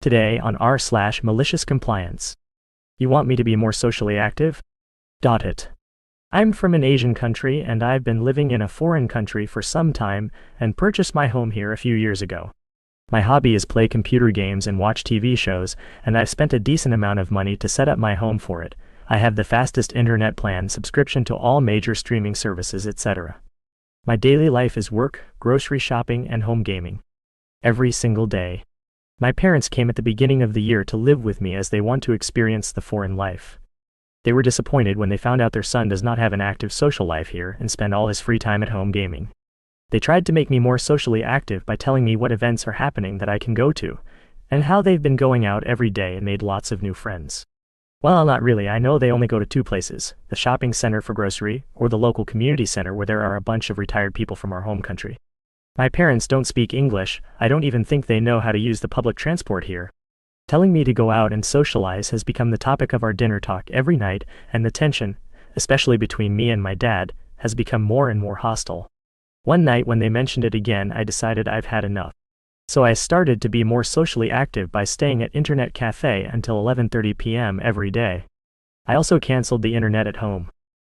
Today on r/MaliciousCompliance. You want me to be more socially active? It. I'm from an Asian country and I've been living in a foreign country for some time and purchased my home here a few years ago. My hobby is play computer games and watch TV shows, and I've spent a decent amount of money to set up my home for it. I have the fastest internet plan, subscription to all major streaming services, etc. My daily life is work, grocery shopping, and home gaming. Every single day. My parents came at the beginning of the year to live with me as they want to experience the foreign life. They were disappointed when they found out their son does not have an active social life here and spend all his free time at home gaming. They tried to make me more socially active by telling me what events are happening that I can go to, and how they've been going out every day and made lots of new friends. Well, not really. I know they only go to two places, the shopping center for grocery, or the local community center where there are a bunch of retired people from our home country. My parents don't speak English. I don't even think they know how to use the public transport here. Telling me to go out and socialize has become the topic of our dinner talk every night, and the tension, especially between me and my dad, has become more and more hostile. One night when they mentioned it again, I decided I've had enough. So I started to be more socially active by staying at internet cafe until 11:30 p.m. every day. I also canceled the internet at home.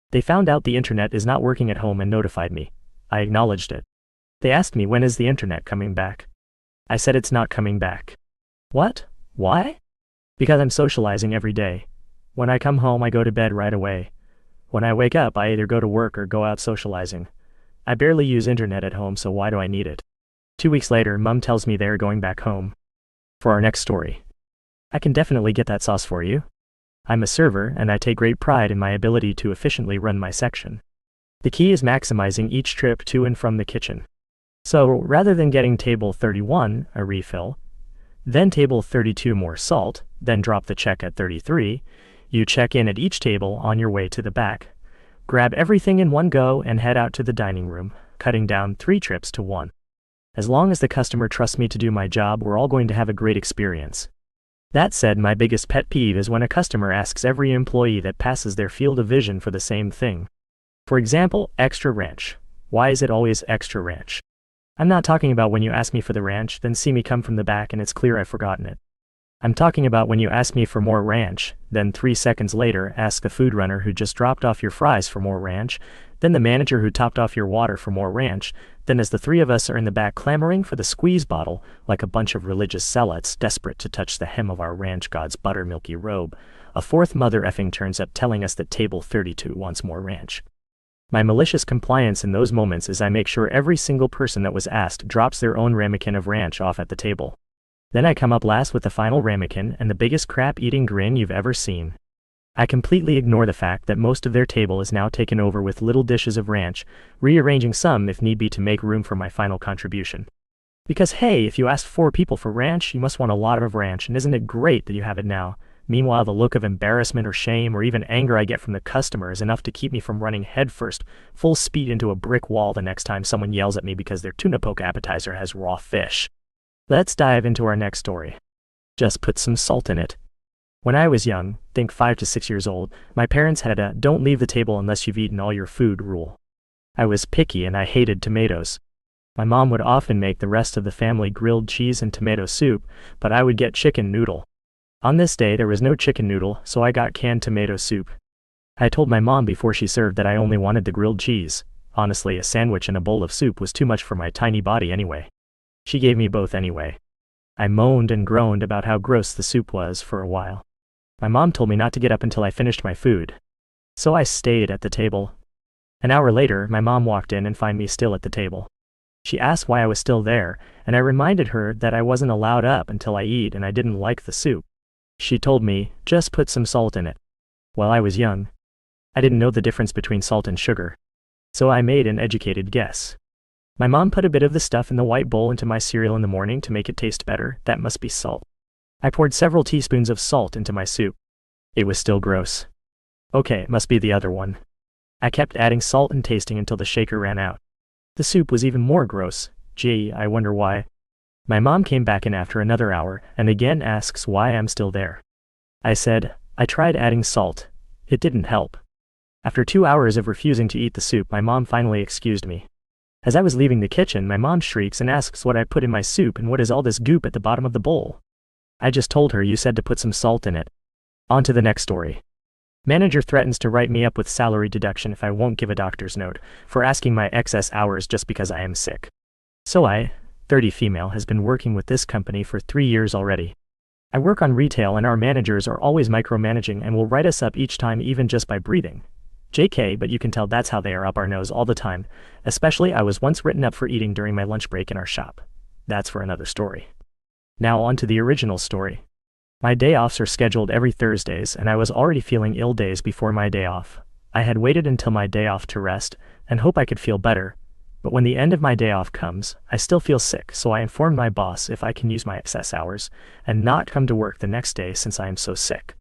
They found out the internet is not working at home and notified me. I acknowledged it. They asked me, when is the internet coming back? I said it's not coming back. What? Why? Because I'm socializing every day. When I come home, I go to bed right away. When I wake up, I either go to work or go out socializing. I barely use internet at home, so why do I need it? 2 weeks later, Mom tells me they're going back home. For our next story. I can definitely get that sauce for you. I'm a server, and I take great pride in my ability to efficiently run my section. The key is maximizing each trip to and from the kitchen. So, rather than getting table 31, a refill, then table 32 more salt, then drop the check at 33, you check in at each table on your way to the back. Grab everything in one go and head out to the dining room, cutting down 3 trips to 1. As long as the customer trusts me to do my job, we're all going to have a great experience. That said, my biggest pet peeve is when a customer asks every employee that passes their field of vision for the same thing. For example, extra ranch. Why is it always extra ranch? I'm not talking about when you ask me for the ranch, then see me come from the back and it's clear I've forgotten it. I'm talking about when you ask me for more ranch, then 3 seconds later ask the food runner who just dropped off your fries for more ranch, then the manager who topped off your water for more ranch, then as the 3 of us are in the back clamoring for the squeeze bottle, like a bunch of religious zealots desperate to touch the hem of our ranch god's buttermilky robe, a 4th mother effing turns up telling us that table 32 wants more ranch. My malicious compliance in those moments is I make sure every single person that was asked drops their own ramekin of ranch off at the table. Then I come up last with the final ramekin and the biggest crap-eating grin you've ever seen. I completely ignore the fact that most of their table is now taken over with little dishes of ranch, rearranging some if need be to make room for my final contribution. Because hey, if you asked 4 people for ranch, you must want a lot of ranch, and isn't it great that you have it now? Meanwhile, the look of embarrassment or shame or even anger I get from the customer is enough to keep me from running headfirst, full speed into a brick wall the next time someone yells at me because their tuna poke appetizer has raw fish. Let's dive into our next story. Just put some salt in it. When I was young, think 5 to 6 years old, my parents had a "don't leave the table unless you've eaten all your food" rule. I was picky and I hated tomatoes. My mom would often make the rest of the family grilled cheese and tomato soup, but I would get chicken noodle. On this day there was no chicken noodle, so I got canned tomato soup. I told my mom before she served that I only wanted the grilled cheese. Honestly, a sandwich and a bowl of soup was too much for my tiny body anyway. She gave me both anyway. I moaned and groaned about how gross the soup was for a while. My mom told me not to get up until I finished my food. So I stayed at the table. An hour later, my mom walked in and found me still at the table. She asked why I was still there, and I reminded her that I wasn't allowed up until I eat and I didn't like the soup. She told me, just put some salt in it. Well, I was young. I didn't know the difference between salt and sugar. So I made an educated guess. My mom put a bit of the stuff in the white bowl into my cereal in the morning to make it taste better. That must be salt. I poured several teaspoons of salt into my soup. It was still gross. Okay, it must be the other one. I kept adding salt and tasting until the shaker ran out. The soup was even more gross. Gee, I wonder why. My mom came back in after another hour and again asks why I'm still there. I said, I tried adding salt. It didn't help. After 2 hours of refusing to eat the soup, my mom finally excused me. As I was leaving the kitchen, my mom shrieks and asks what I put in my soup and what is all this goop at the bottom of the bowl. I just told her you said to put some salt in it. On to the next story. Manager threatens to write me up with salary deduction if I won't give a doctor's note for asking my excess hours just because I am sick. So I, 30 female, has been working with this company for 3 years already. I work on retail and our managers are always micromanaging and will write us up each time even just by breathing. JK, but you can tell that's how they are up our nose all the time, especially I was once written up for eating during my lunch break in our shop. That's for another story. Now on to the original story. My day offs are scheduled every Thursdays and I was already feeling ill days before my day off. I had waited until my day off to rest and hope I could feel better, but when the end of my day off comes, I still feel sick, so I informed my boss if I can use my excess hours and not come to work the next day since I am so sick.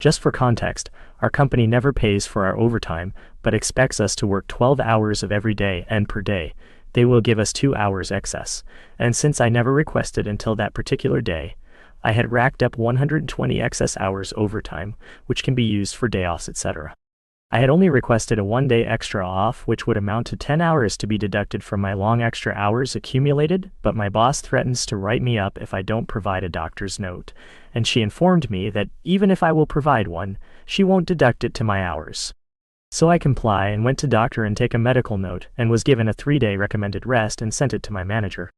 Just for context, our company never pays for our overtime, but expects us to work 12 hours of every day, and per day, they will give us 2 hours excess, and since I never requested until that particular day, I had racked up 120 excess hours overtime, which can be used for day offs, etc. I had only requested a 1-day extra off, which would amount to 10 hours to be deducted from my long extra hours accumulated, but my boss threatens to write me up if I don't provide a doctor's note, and she informed me that even if I will provide one, she won't deduct it to my hours. So I comply and went to doctor and take a medical note, and was given a 3-day recommended rest and sent it to my manager.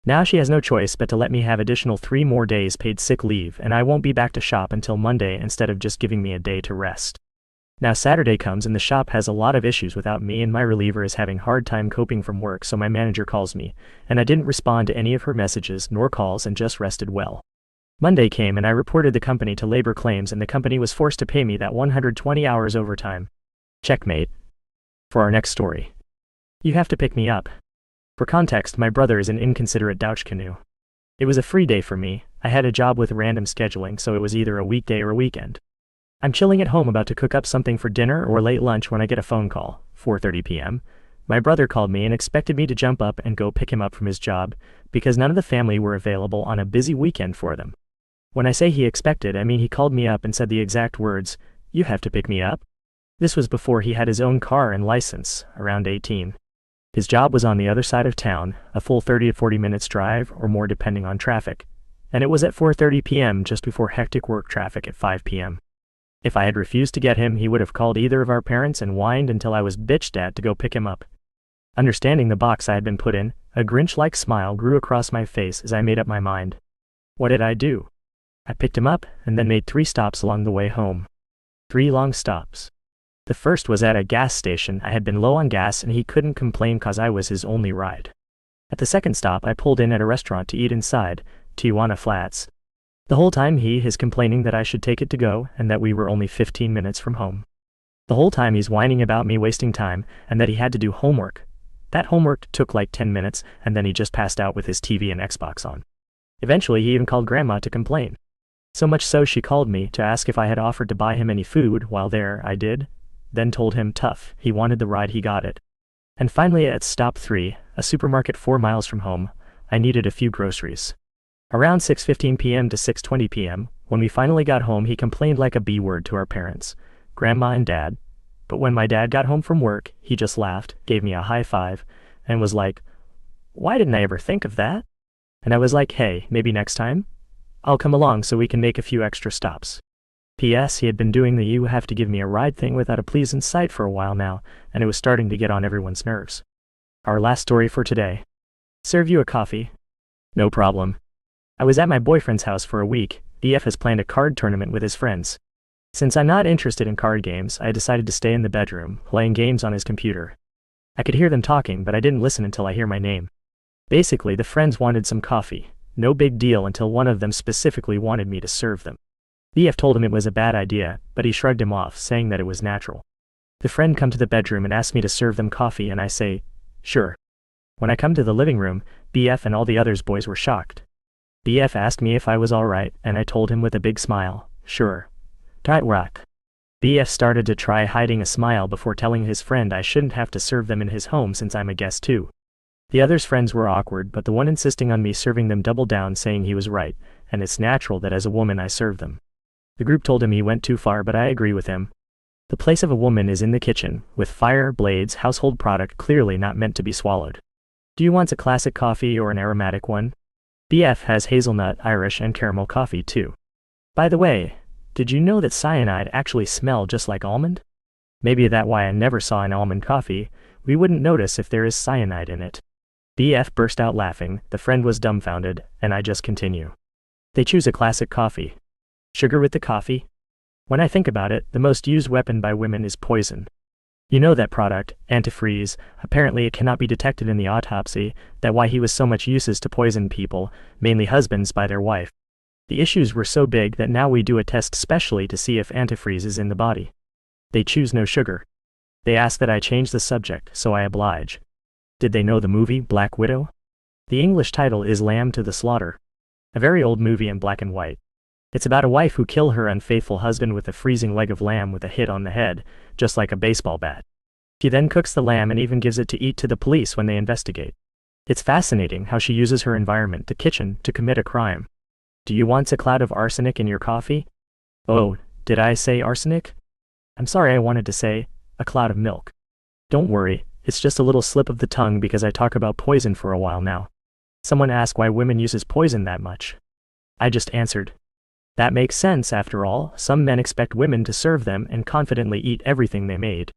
Now she has no choice but to let me have additional 3 more days paid sick leave, and I won't be back to shop until Monday instead of just giving me a day to rest. Now Saturday comes and the shop has a lot of issues without me and my reliever is having hard time coping from work, so my manager calls me, and I didn't respond to any of her messages nor calls and just rested well. Monday came and I reported the company to labor claims and the company was forced to pay me that 120 hours overtime. Checkmate. For our next story. You have to pick me up. For context, my brother is an inconsiderate douche canoe. It was a free day for me. I had a job with random scheduling, so it was either a weekday or a weekend. I'm chilling at home about to cook up something for dinner or late lunch when I get a phone call, 4:30 p.m. My brother called me and expected me to jump up and go pick him up from his job, because none of the family were available on a busy weekend for them. When I say he expected, I mean he called me up and said the exact words, "You have to pick me up." This was before he had his own car and license, around 18. His job was on the other side of town, a full 30 to 40 minutes drive or more depending on traffic, and it was at 4:30 p.m. just before hectic work traffic at 5 p.m. If I had refused to get him, he would have called either of our parents and whined until I was bitched at to go pick him up. Understanding the box I had been put in, a Grinch-like smile grew across my face as I made up my mind. What did I do? I picked him up and then made 3 stops along the way home. 3 long stops. The first was at a gas station. I had been low on gas and he couldn't complain cause I was his only ride. At the second stop, I pulled in at a restaurant to eat inside, Tijuana Flats. The whole time he's complaining that I should take it to go and that we were only 15 minutes from home. The whole time he's whining about me wasting time and that he had to do homework. That homework took like 10 minutes and then he just passed out with his TV and Xbox on. Eventually he even called Grandma to complain. So much so she called me to ask if I had offered to buy him any food. While there, I did. Then told him tough, he wanted the ride, he got it. And finally at stop 3, a supermarket 4 miles from home, I needed a few groceries. Around 6:15 p.m. to 6:20 p.m., when we finally got home, he complained like a B-word to our parents, Grandma and Dad. But when my dad got home from work, he just laughed, gave me a high five, and was like, "Why didn't I ever think of that?" And I was like, "Hey, maybe next time? I'll come along so we can make a few extra stops." P.S. He had been doing the "you have to give me a ride" thing without a please in sight for a while now, and it was starting to get on everyone's nerves. Our last story for today. Serve you a coffee? No problem. I was at my boyfriend's house for a week. BF has planned a card tournament with his friends. Since I'm not interested in card games, I decided to stay in the bedroom, playing games on his computer. I could hear them talking, but I didn't listen until I hear my name. Basically, the friends wanted some coffee. No big deal until one of them specifically wanted me to serve them. BF told him it was a bad idea, but he shrugged him off, saying that it was natural. The friend come to the bedroom and asked me to serve them coffee, and I say, sure. When I come to the living room, BF and all the others boys were shocked. BF asked me if I was alright, and I told him with a big smile, sure. Tight rock. BF started to try hiding a smile before telling his friend I shouldn't have to serve them in his home since I'm a guest too. The others' friends were awkward, but the one insisting on me serving them doubled down, saying he was right, and it's natural that as a woman I serve them. The group told him he went too far, but I agree with him. The place of a woman is in the kitchen, with fire, blades, household product clearly not meant to be swallowed. Do you want a classic coffee or an aromatic one? BF has hazelnut, Irish, and caramel coffee too. By the way, did you know that cyanide actually smells just like almond? Maybe that's why I never saw an almond coffee. We wouldn't notice if there is cyanide in it. BF burst out laughing, the friend was dumbfounded, and I just continue. They choose a classic coffee. Sugar with the coffee? When I think about it, the most used weapon by women is poison. You know that product, antifreeze, apparently it cannot be detected in the autopsy, that why he was so much uses to poison people, mainly husbands by their wife. The issues were so big that now we do a test specially to see if antifreeze is in the body. They choose no sugar. They ask that I change the subject, so I oblige. Did they know the movie Black Widow? The English title is Lamb to the Slaughter. A very old movie in black and white. It's about a wife who kills her unfaithful husband with a freezing leg of lamb with a hit on the head, just like a baseball bat. She then cooks the lamb and even gives it to eat to the police when they investigate. It's fascinating how she uses her environment, the kitchen, to commit a crime. Do you want a cloud of arsenic in your coffee? Oh, did I say arsenic? I'm sorry, I wanted to say a cloud of milk. Don't worry, it's just a little slip of the tongue because I talk about poison for a while now. Someone asked why women uses poison that much. I just answered. That makes sense after all, some men expect women to serve them and confidently eat everything they made.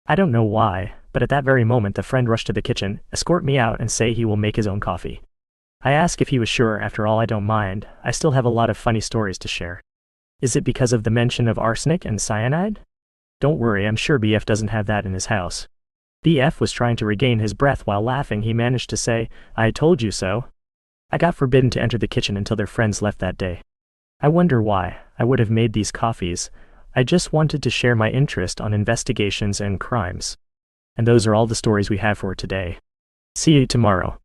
I don't know why, but at that very moment the friend rushed to the kitchen, escort me out and say he will make his own coffee. I asked if he was sure. After all, I don't mind, I still have a lot of funny stories to share. Is it because of the mention of arsenic and cyanide? Don't worry, I'm sure BF doesn't have that in his house. BF was trying to regain his breath while laughing. He managed to say, I told you so. I got forbidden to enter the kitchen until their friends left that day. I wonder why I would have made these coffees. I just wanted to share my interest on investigations and crimes. And those are all the stories we have for today. See you tomorrow.